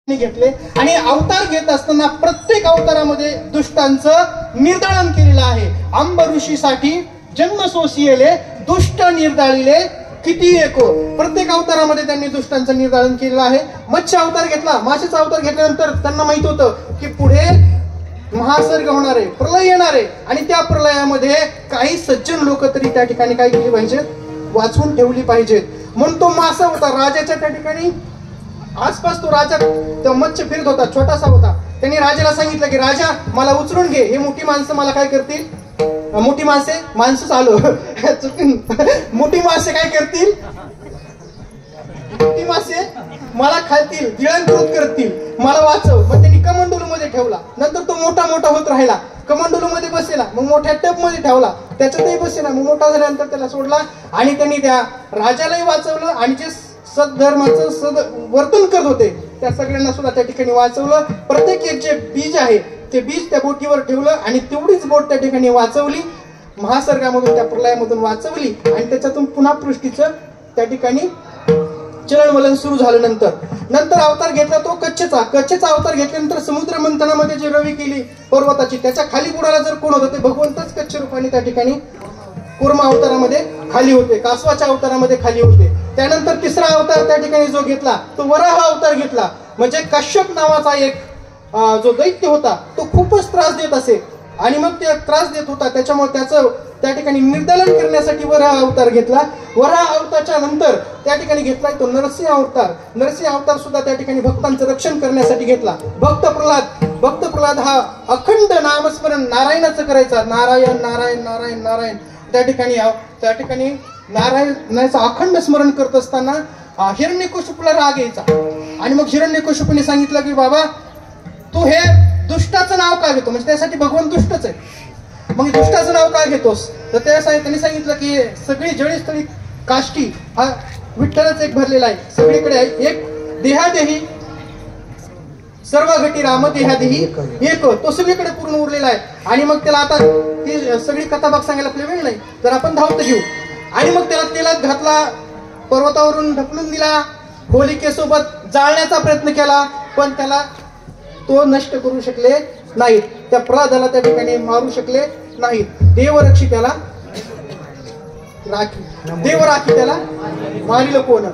घेतले आणि अवतार घेत असताना प्रत्येक अवतारामध्ये दुष्टांचं निर्दालन केलेलं आहे. आंब ऋषीसाठी जन्म सोसियले दुष्ट निर्दाळिले किती एको. प्रत्येक अवतारामध्ये त्यांनी दुष्टांचं निर्दालन केलेलं आहे. मत्स्य अवतार घेतला, माशाचा अवतार घेतल्यानंतर त्यांना माहित होतं की पुढे महासर्ग होणार आहे, प्रलय येणार आहे आणि त्या प्रलयामध्ये काही सज्जन लोक तरी त्या ठिकाणी काय केली पाहिजेत, वाचवून ठेवली पाहिजेत. म्हणून तो मासा होता राजाच्या त्या ठिकाणी आसपास. तो राजा तो मत्स्य फिरत होता, छोटासा होता. त्यांनी राजाला सांगितलं की राजा मला उचलून घे, हे मोठी माणसं मला काय करतील, मोठी माणसंच आलो चुकून मोठी मासे काय करतील, मोठी मासे मला खातील, गिळंकृत करतील, मला वाचव. मग त्यांनी कमंडलू मध्ये ठेवला. नंतर तो मोठा मोठा होत राहिला, कमंडलू मध्ये बसला, मग मोठ्या टब मध्ये ठेवला, त्याच्यातही बसला. मग मोठा झाल्यानंतर त्याला सोडला आणि त्यांनी त्या राजालाही वाचवलं आणि जे सद्धर्माचं वर्तन करत होते त्या सगळ्यांना सुद्धा त्या ठिकाणी वाचवलं. प्रत्येक एक जे बीज आहे ते बीज त्या बोटीवर ठेवलं आणि तेवढीच बोट त्या ठिकाणी वाचवली, महासर्गामधून त्या प्रलयामधून वाचवली आणि त्याच्यातून पुन्हा पृष्टीचं त्या ठिकाणी चलनवलन सुरू झालं. नंतर अवतार घेतला तो कच्छेचा अवतार घेतल्यानंतर समुद्र मंथनामध्ये जी रवी केली पर्वताची, त्याच्या खाली बुडाला जर कोण होतं ते भगवंतच कच्छ रूपाने त्या ठिकाणी कूर्म अवतारामध्ये खाली होते, कासवाच्या अवतारामध्ये खाली होते. त्यानंतर तिसरा अवतार त्या ठिकाणी जो घेतला तो वराह अवतार घेतला. म्हणजे कश्यप नावाचा एक जो दैत्य होता तो खूपच त्रास देत असे आणि मग ते त्रास देत होता, त्याच्यामुळे त्याचं त्या ठिकाणी निर्दालन करण्यासाठी वराह अवतार घेतला. वराह अवताराच्या नंतर त्या ठिकाणी घेतला तो नरसिंह अवतार. नरसिंह अवतार सुद्धा त्या ठिकाणी भक्तांचं रक्षण करण्यासाठी घेतला. भक्त प्रल्हाद हा अखंड नामस्मरण नारायणाचं करायचा, नारायण नारायण नारायण नारायण. त्या ठिकाणी नारायणाचं अखंड स्मरण करत असताना हिरण्यकशिपूला राग यायचा आणि मग हिरण्यकशिपूने सांगितलं की बाबा तू हे दुष्टाचं नाव का घेतो, म्हणजे त्यासाठी भगवान दुष्टच आहे, मग दुष्टाचं नाव का घेतोस. तर त्यांनी सांगितलं की सगळी जळीस्थळी काष्टी हा विठ्ठलच एक भरलेला आहे, सगळीकडे आहे, एक देहादेही सर्व घटी राम देहादेही एक, तो सगळीकडे पूर्ण उरलेला आहे. आणि मग त्याला आता ती सगळी कथाभाग सांगायला आपल्याला वेळ नाही तर आपण धावत घेऊ. आणि मग त्याला तेलात घातला, पर्वतावरून ढकलून दिला, होलिकेसोबत जाळण्याचा प्रयत्न केला पण त्याला तो नष्ट करू शकले नाहीत, त्या प्रल्हादाला त्या ठिकाणी मारू शकले नाहीत. देवराखी त्याला मारिलं कोण.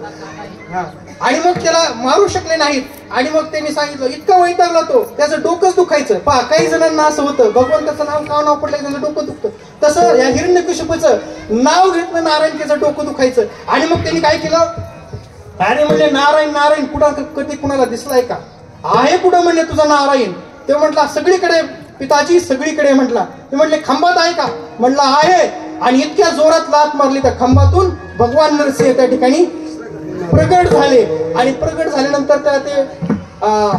आणि मग त्याला मारू शकले नाहीत. आणि मग त्यांनी सांगितलं, इतका वैतागला तो, त्याचं डोकंच दुखायचं. पहा काही जणांना असं होतं, भगवंताचं नाव पडलं त्याचं डोकं दुखतं, तसं या हिरण्यकशिपूचं नाव घेतलं नारायण, त्याचं डोकं दुखायचं. आणि मग त्यांनी काय केलं, अरे म्हणजे नारायण नारायण कुठं कधी कुणाला दिसलाय का, आहे कुठं म्हणले तुझा नारायण. ते म्हटला सगळीकडे पिताजी सगळीकडे. म्हटला ते म्हटले खंबात आहे का, म्हटलं आहे. आणि इतक्या जोरात लात मारली त्या खंबातून भगवान नरसिंह त्या ठिकाणी प्रगट झाले. आणि प्रगट झाल्यानंतर त्या ते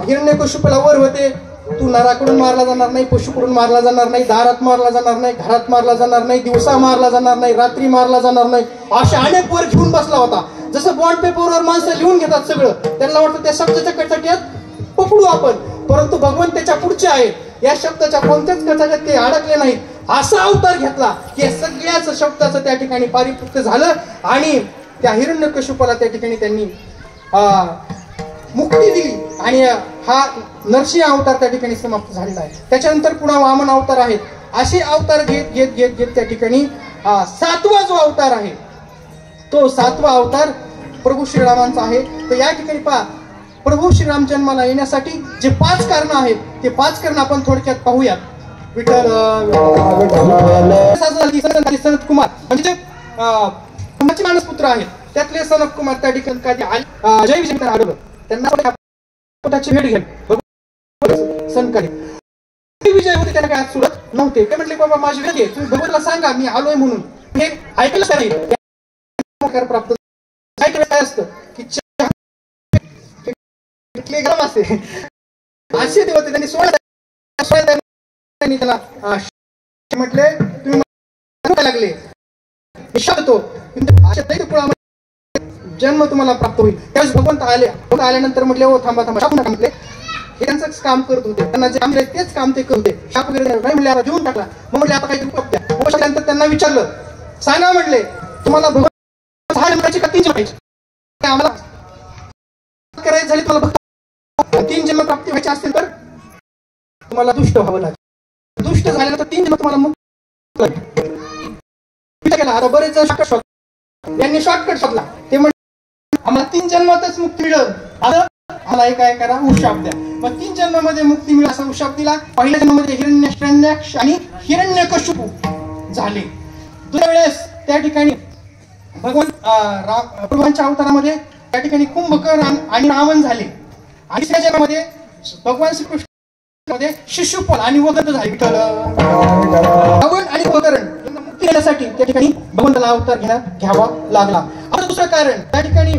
हिरण्यकशिपूला वर होते, तू नराकडून मारला जाणार नाही, पशुकडून मारला जाणार नाही, दारात मारला जाणार नाही, घरात मारला जाणार नाही, दिवसा मारला जाणार नाही, रात्री मारला जाणार नाही, अशा अनेक वर घेऊन बसला होता. जसं बॉन्ड पेपरवर माणसं लिहून घेतात सगळं, त्यांना वाटतं त्या शब्दाच्या कचाट्यात पकडू आपण, परंतु भगवान त्याच्या पुढचे आहेत, या शब्दाच्या कोणत्याच कचाट्यात ते अडकले नाहीत. असा अवतार घेतला की सगळ्याच शब्दाचं त्या ठिकाणी पारिपूर्ण झालं आणि त्या हिरण्यकशिपूला त्या ठिकाणी त्यांनी मुक्ती दिली. आणि हा नरसिंह अवतार त्या ठिकाणी समाप्त झालेला आहे. त्याच्यानंतर पुन्हा वामन अवतार आहेत. असे अवतार घेत त्या ठिकाणी सातवा जो अवतार आहे तो सातवा अवतार प्रभू श्रीरामांचा आहे. तर या ठिकाणी पहा, प्रभू श्रीराम जन्माला येण्यासाठी जे 5 कारण आहेत ते 5 कारण आपण थोडक्यात पाहूयात. विठ्ठल सनत कुमार म्हणजे मानस पुत्र आहेत, त्यातले सनत कुमार त्या ठिकाणी जय विजय आढळलं, त्यांना पोटाची भेट घ्यावी सनकाली विजय होते, त्यांना काय सुरत नव्हते. ते म्हटले बाबा माझी भेट आहे, तुम्ही भगवंताला सांगा मी आलोय म्हणून. हे ऐकलं नाही प्राप्त काय असतं की गरम असते असे होते. त्यांनी 16 त्याला म्हटले तुम्ही लागले जन्म तुम्हाला प्राप्त होईल. त्यावेळेस भगवंत आल्यानंतर म्हटले हो थांबा शाप नका म्हटले, हे त्यांचंच काम करत होते, त्यांना जे काम तेच काम ते करत होते. शाप वगैरे नाही म्हणले, आता देऊन टाकला. मग म्हटले आता काही त्यानंतर त्यांना विचारलं, सांगा म्हटले तुम्हाला भगवंत 6 जन्माची का 3 जन्माची, आम्हाला करायचं झाली तुम्हाला 3 3 जन्म प्राप्ती व्हायचे असतील तर तुम्हाला दुष्ट व्हावं लागेल. दुष्ट झाल्यानंतर 3 जन्म तुम्हाला मुक्त केला. आता बरेच जण शॉर्टकट शोधला, यांनी शॉर्टकट शोधला. ते म्हणजे आम्हाला 3 जन्मातच मुक्ती मिळेल, आता मला एक काय करा, उशाप द्या. मग 3 जन्मामध्ये मुक्ती मिळेल असा उशाप दिला. पहिल्या जन्मामध्ये हिरण्याक्ष आणि हिरण्यकशिपू झाले. दुसऱ्या वेळेस त्या ठिकाणी भगवान प्रभूंच्या अवतारामध्ये त्या ठिकाणी कुंभकर्ण आणि रावण झाले. आणि तिसऱ्या जन्मामध्ये भगवान श्रीकृष्ण मध्ये शिशुपाल आणि वगत झाले. रावण आणि कुंभकर्ण मुक्ती देण्यासाठी त्या ठिकाणी भगवंताला अवतार घ्यावा लागला. आता दुसरं कारण, त्या ठिकाणी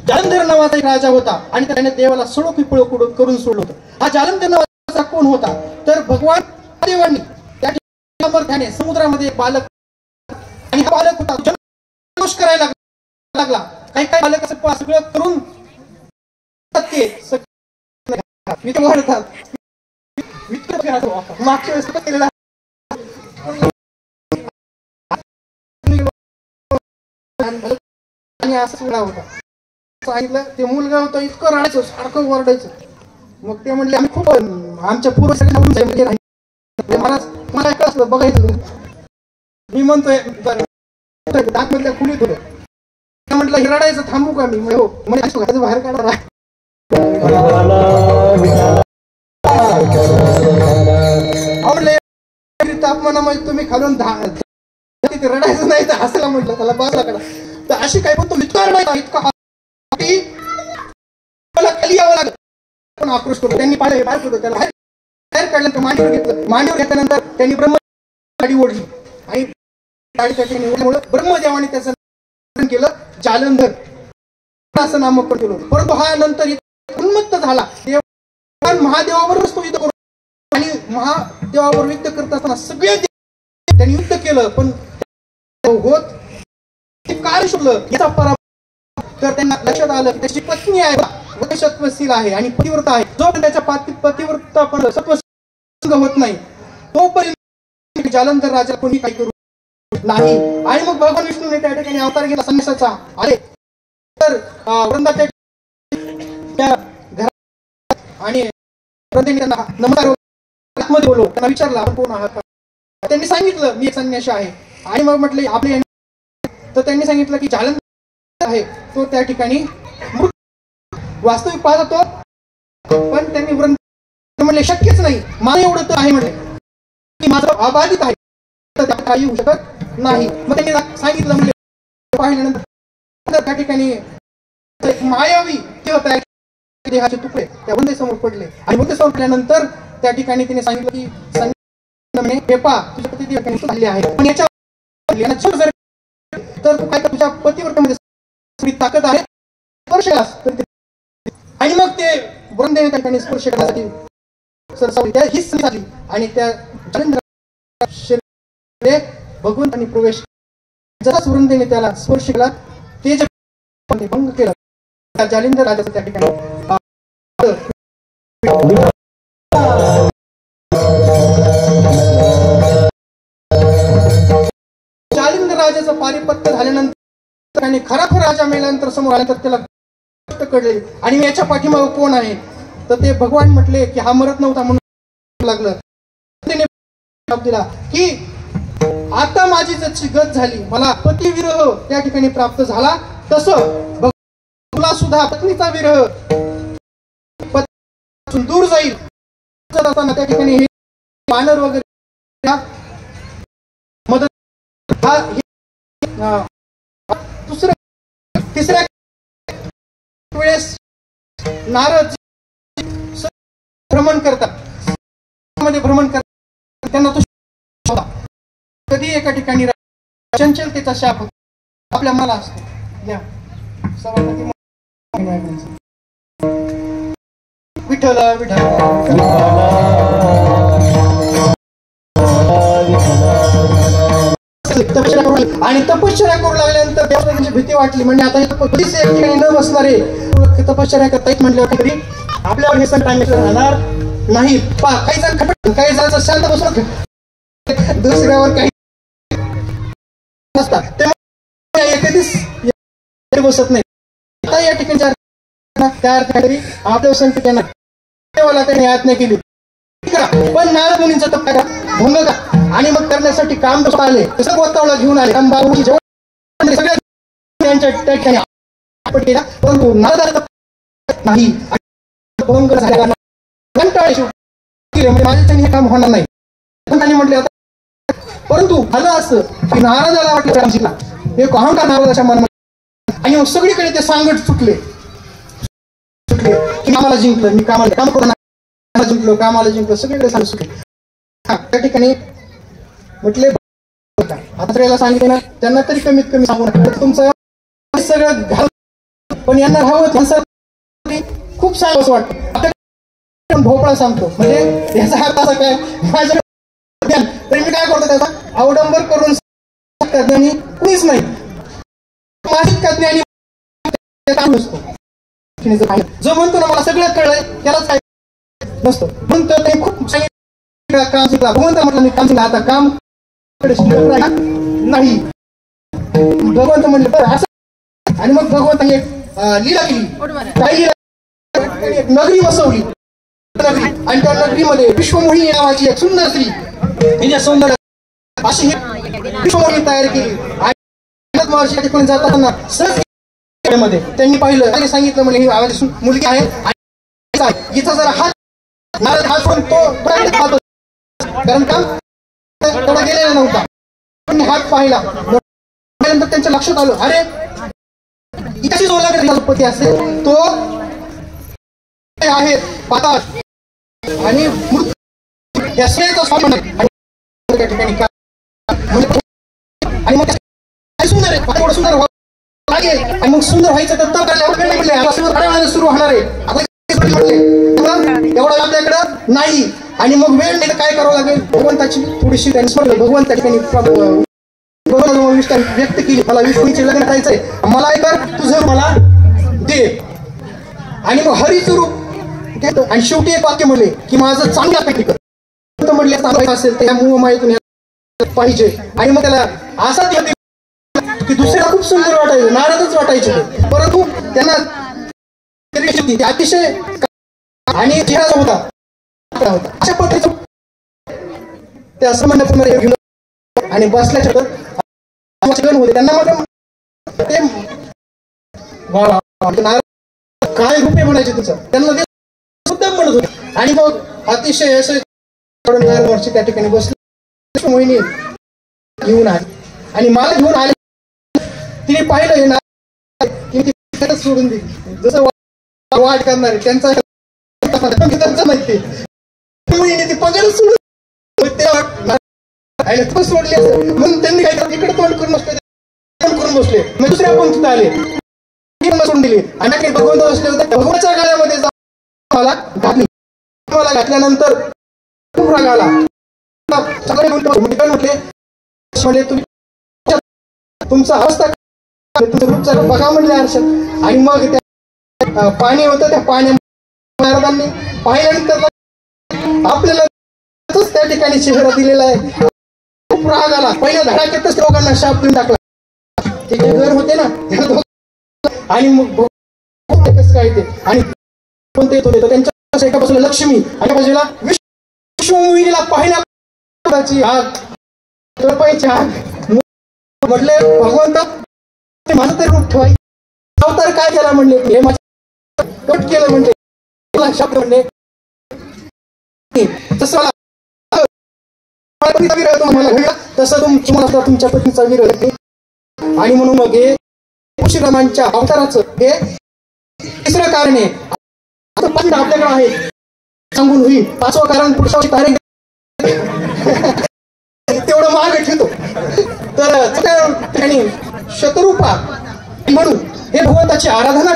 जालंधर नावाचा एक राजा होता आणि त्याने देवाला सडो पिपळ करून सोडलं होतं. हा जालंधर नावाचा कोण होता तर भगवान देवांनी त्या ठिकाणी समुद्रामध्ये एक बालक, आणि हा बालक होता जल्लोष करायला लागला. काही काही बालक असं सगळं करून मागच्या वेळेस केलेला आणि असं होता. सांगितलं ते मुलगा होतं इतकं रडायचं, सारखं ओरडायचं. मग ते म्हणले आम्ही खूप आमच्या पूर्वजांना महाराज मला काय असलं बघायचं. मी म्हणतोय आतमधल्या खुलीत होतं. म्हटलं हे रडायचं थांबू का मी? हो म्हणजे बाहेर काढा. तापमानामध्ये तुम्ही खालून तिथे रडायचं नाही तर हसायला म्हटलं त्याला बाजूला काढा. तर अशी काय पण तो इतका रडायचा, इतका खाली यावं लागलं. पण आक्रोश करतो. त्यांनी पाहिलं बाहेर होतं, त्याला बाहेर काढलं. मांडीवर घेतलं. मांडीवर घेतल्यानंतर त्यांनी गाडी ओढली आणि गाडीच्या ठिकाणी ब्रह्मदेवाने त्याचं केलं जालंधर असं नामकरण केलं. परंतु हा नंतर उन्मत्त झाला. महादेवावरच तो युद्ध करू आणि महादेवावर युद्ध करत असताना सगळे त्यांनी युद्ध केलं, पण होत काय शोधलं याचा पराभव. तर त्यांना लक्षात आलं की त्याची पत्नी आहे, सत्वशील आहे आणि पतिव्रता आहे. जो पण त्याच्या पतिव्रता पण सत्वसंग होत नाही तोपर्यंत जालंधर राजा कोणी काही करू नाही. आणि मग भगवान विष्णूने त्या ठिकाणी अवतार घेतला संन्यासाचा. आले तर वृंदाच्या घरात आणि त्यांना नमस्कार आतमध्ये बोललो. त्यांना विचारलं आपण कोण आहात? त्यांनी सांगितलं मी एक संन्यासी आहे. आणि मग म्हटले आपले, तर त्यांनी सांगितलं की जालंधर आहे तो त्या ठिकाणी मृत. वास्तविक पाहत होतो, पण त्यांनी म्हणले शक्यच नाही, मला एवढं तर आहे म्हणले की माझं अबाधित आहे, तर काही होऊ शकत नाही. मग त्यांनी सांगितलं म्हणजे पाहिल्यानंतर त्या ठिकाणी मायावी देहाचे तुकडे त्या वंदे समोर पडले. आणि वंदे समोर पडल्यानंतर त्या ठिकाणी तिने सांगितलं की तुझ्या पती झाले आहे, पण याच्या तर तू काय तुझ्या पतिव्रतेमध्ये ताकद आहे स्पर्श. आणि मग ते वृंदेने त्या ठिकाणी स्पर्श करण्यासाठी सरसावली ही संधी झाली आणि त्या भगवंतांनी प्रवेश जराच वृंदेने त्याला स्पर्श केला, ते जे भंग केला त्या जालिंधर राजाचं त्या ठिकाणी. जालिंधर राजाचं पारिपत्य झाल्यानंतर आणि खराखुरा राजा मेल्यानंतर समोर आल्यानंतर त्याला गोष्ट कळली आणि याच्या पाठीमागे कोण आहे तर ते भगवान म्हटले की हा मरत नव्हता म्हणून लागलं. त्याने जबाब दिला की आता माझी जशी गत झाली, मला पती विरह त्या ठिकाणी प्राप्त झाला, तसं तुला सुद्धा पत्नीचा विरह दूर जाईल. त्या ठिकाणी हे वानर वगैरे मदत तिसऱ्या वेळेस नारद भ्रमण करतात, भ्रमण करतात त्यांना तो कधी एका ठिकाणी चंचलतेचा शाप आपल्या मला असतो. विठ्ठल विठ्ठल आणि तपश्चर्या करू लागल्यानंतर देवाला त्यांची भीती वाटली. म्हणजे आता कधीच एक ठिकाणी न बसणारे तपश्चर्या करता म्हटल्यावर तरी आपल्यावर हे सण राहणार नाही. काही जण खटकतात, काही जण शांत बसून दुसऱ्यावर काही नसतात ते कधीच बसत नाही. आता या ठिकाणी त्या अर्थाने आपल्या संकट येणार देवाला त्यांनी आज्ञा केली पण नारद मुनींचा तप करा भंग का आणि मग करण्यासाठी काम कसं आले तसं गोतावळा घेऊन आले बाबूची जेवण सगळ्या त्यांच्या त्या ठिकाणी आपण केला परंतु नारदाला नाही भंग झाला माझ्याच्याने हे काम होणार नाही त्यांनी म्हटले आता परंतु झालं असं की नारदाला वाटलं रामजीला हे अहंकार नारदाच्या मनात आणि मग सगळीकडे ते सांगत सुटले की कामाला जिंकलं मी कामाला काम करून जिंकलो कामाला जिंकलो सगळीकडे सांगत सुटले त्या ठिकाणी म्हटले आता सगळ्याला सांगितले ना त्यांना तरी कमीत कमी सांगू नका तुमचं सगळं घाल पण यांना हवं खूप सांग असं वाटतं भोपळा सांगतो म्हणजे याचा अर्थ असा काय माझ्या तरी मी काय करतो त्याचा अवडंबर करून ज्ञानी कुणीच नाही माझ्या ज्ञानी नसतो जो म्हणतो ना मला सगळं कळलंय त्यालाच काय नसतं म्हणतो ते खूप सांगितलं काम शिकला भगवंत म्हटलं मी काम शिकला आता काम नाही भगवंत म्हणले बरं असं आणि मग भगवंताने लीला केली काही लीला एक नगरी बसवली आणि त्या नगरीमध्ये विश्वमोहिनी नावाची एक सुंदर स्त्री तिच्या सौंदर्य अशी विश्वमोहिनी तयार केली आणि महर्षी ठिकाणी जाताना सहज मध्ये त्यांनी पाहिलं आणि सांगितलं म्हणजे ही माझी मुलगी आहे हिचा जरा हात नारद हात सोडून तो कारण का थोडा गेलेला नव्हता पण हात पाहिला नंतर त्यांच्या लक्षात आलं अरे कशी जोडला पती असेल तो आहे पाताळ आणि या स्त्रीचा स्वामी त्या ठिकाणी आणि मग सुंदर आहे थोडं सुंदर लागेल आणि मग सुंदर व्हायचं तर म्हटले सुरू होणार आहे एवढं आपल्याकडं नाही आणि मग वेळ नाही काय करावं लागेल भगवंताची थोडीशी त्यांनी स्मरण भगवंत त्या ठिकाणी व्यक्त केली मला विष्णूचे लग्न करायचंय मला कर तुझं मला दे आणि मग हरीचं रूप घेतो आणि शेवटी एक वाक्य म्हणले की माझं चांगल्यापैकी कर म्हटले चांगलं असेल तर या मोहमायेतून पाहिजे आणि मग त्याला असा की दुसऱ्याला खूप सुंदर वाटायचं नारदच वाटायचे परंतु त्यांना अतिशय आणि चेहरा होता अशा पद्धतीचं त्या असं घेऊन आणि बसल्याच्या होते त्यांना मग काय रुपये म्हणायचे तुझं त्यांना ते मुद्दाम म्हणत होते आणि मग अतिशय असं वर्षी त्या ठिकाणी बसले मोहिनी घेऊन आली आणि मला घेऊन आले तिने पाहिलं ना सोडून दिली जसं वाट करणारे त्यांचा माहिती ती पगारच सोडली म्हणून त्यांनी काय इकडे तोंड करून बसले मग दुसऱ्या पंक्तीत आले सोडून दिली आणि भगवंत बसले होते भगवानच्या गाळ्यामध्ये मला घातली मला घातल्यानंतर खूप राग आला म्हटले तुमचा अवस्था तुमचं रूप बघा म्हणले आरशात आणि मग त्या पाणी होतं त्या पाण्या महाराजांनी पाहिल्यानंतर आपल्याला त्या ठिकाणी चेहरा दिलेला आहे खूप राग आला पहिल्या धडाक्यातच लोकांना शाप देऊन टाकला ते जे घर होते ना आणि मग कसं काय ते आणि कोणते येत होते त्यांच्या एका बाजूला लक्ष्मी आणि बाजूला विश्वमोहिनीला पाहिल्याची आग तळपायची आग म्हटले भगवंता माझं तरी रूप ठेवायचं अवतार काय केला म्हणले हे माझं कट केलं म्हणजे शब्द म्हणले तसं मला घडला तसं तुम्हाला तुमच्या पत्नीचा विरोध आणि म्हणून मग हे श्रीरामांच्या अवताराचं हे तिसरं कारण आहे आता पण आपल्याकडे आहे सांगून होईल पाचवं कारण पुढच्या तारीख तेवढं महाग ठेवतो तर शतरूपा म्हणून हे भगवंताची आराधना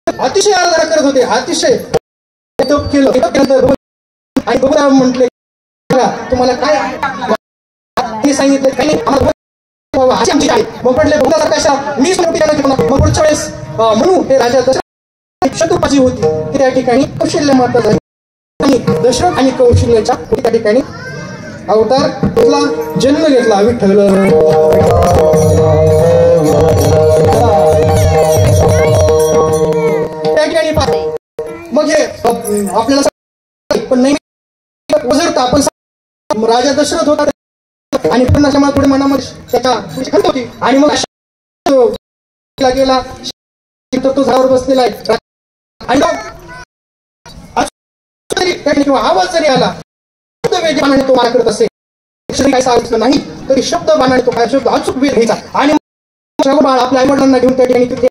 अतिशय आराधना करत होते अतिशय तप केलं आणि भगवान म्हटले तुम्हाला काय हे सांगितलं काही मग म्हटले भगवंता कशा मीच मग पुढच्या वेळेस म्हणू हे राजा दशरथ शत्रुपाची होती ती त्या ठिकाणी कौशल्य माता झाली आणि दशरथ आणि कौशल्याच्या त्या ठिकाणी अवतार घेतला जन्म घेतला विठ्ठल त्या ठिकाणी मग हे आपल्याला पण नाही वजरता आपण राजा दशरथ होता आणि पुढे मनामध्ये त्याच्या खंत होती आणि मग गेला तर तो झाडावर बसलेला आहे आणि आवाज जरी आला शब्द तो मारा करत असेल काही सांगितलं नाही तरी शब्द बाणाने तो काय शब्द अचूक वेध घ्यायचा आणि बाळ आपल्या आईवडिलांना घेऊन त्या ठिकाणी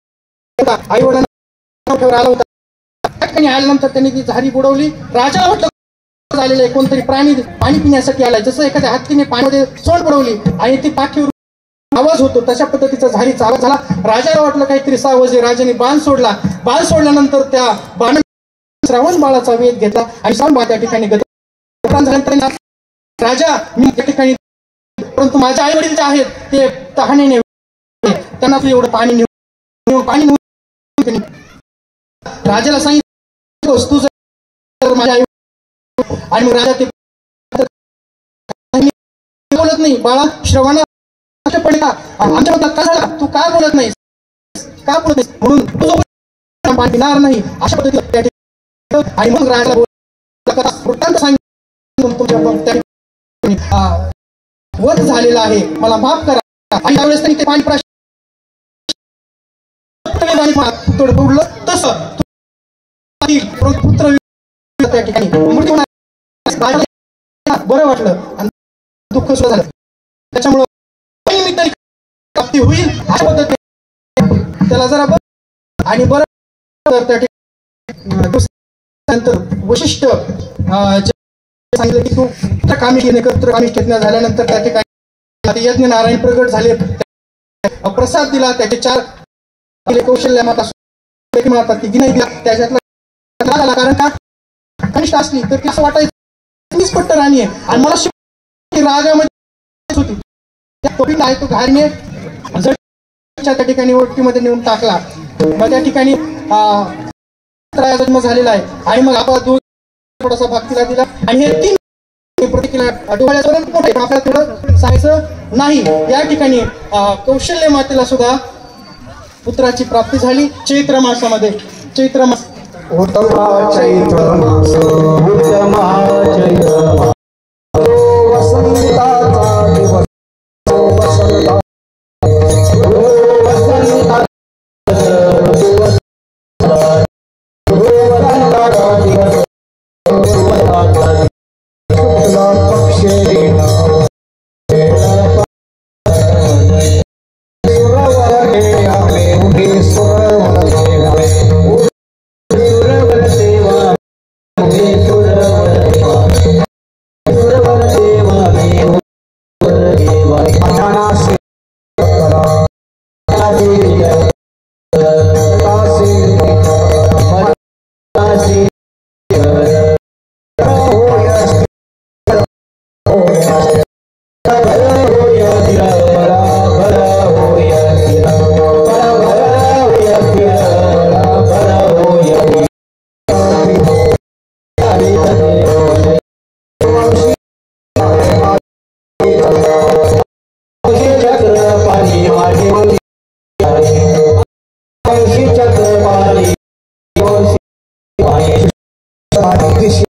आईवडिलांना आला होता. त्या ठिकाणी आल्यानंतर त्यांनी ती झारी बुडवली. राजाला वाटलं झालेलं आहे कोणतरी प्राणी पाणी पिण्यासाठी आलाय, जसं एखाद्या हत्तीने पाण्यामध्ये सोंड बुडवली आणि ती पाठीवर आवाज होतो तशा पद्धतीचा झारीचा आवाज झाला. राजाला वाटलं काहीतरी सावज आहे. राजाने बाण सोडला. बाण सोडल्यानंतर त्या बाणाने श्रावण बाळाचा वेध घेतला आणि श्रावण बाळ त्या ठिकाणी राजा मी त्या ठिकाणी परंतु माझे आई वडील जे आहेत ते तहानेने त्यांना तू एवढं पाणी राजाला सांगितलं वस्तू माझ्या आई आणि मग राजा ते बोलत नाही. बाळा श्रवणा पडे का आमच्या मतात का झाला तू काय बोलत नाहीस का बोलत नाहीस म्हणून तुझं पाणी पिणार नाही अशा पद्धतीने आणि मग राजाला वृत्तांत सांगितलं तुमच्या वध झालेला आहे मला माफ करा. आणि त्यावेळेस त्यांनी ते पाणी बुडलं तसं पुत्र त्या ठिकाणी बरं वाटलं आणि दुःख सुद्धा झालं. त्याच्यामुळं होईल अशा पद्धतीने त्याला जरा बरं आणि बरं त्या ठिकाणी वैशिष्ट्य सांगितलं की तू कामिष्ठ झाल्यानंतर त्या ठिकाणी यज्ञ नारायण प्रगट झाले. प्रसाद दिला. त्याचे 4 कौशल्य माता तिघी नाही दिला. त्याच्यातला झाला कारण का कनिष्ठ असली तर ती असं वाटायचं मीच पट्ट राणी आहे आणि मला रागामध्ये होती त्या टोपीला आहे तो घारने त्या ठिकाणी ओटीमध्ये नेऊन टाकला. मग त्या ठिकाणी जन्म झालेला आहे आणि मग आपण थोडासा भाग तिला दिला आणि हे 3 प्रतिक्रिया डोळ्यापर्यंत मोठे पण आपल्याला थोडं सांगायचं नाही. या ठिकाणी कौशल्य मातेला सुद्धा पुत्राची प्राप्ती झाली चैत्र मासामध्ये. चैत्र मास चक्रपाणी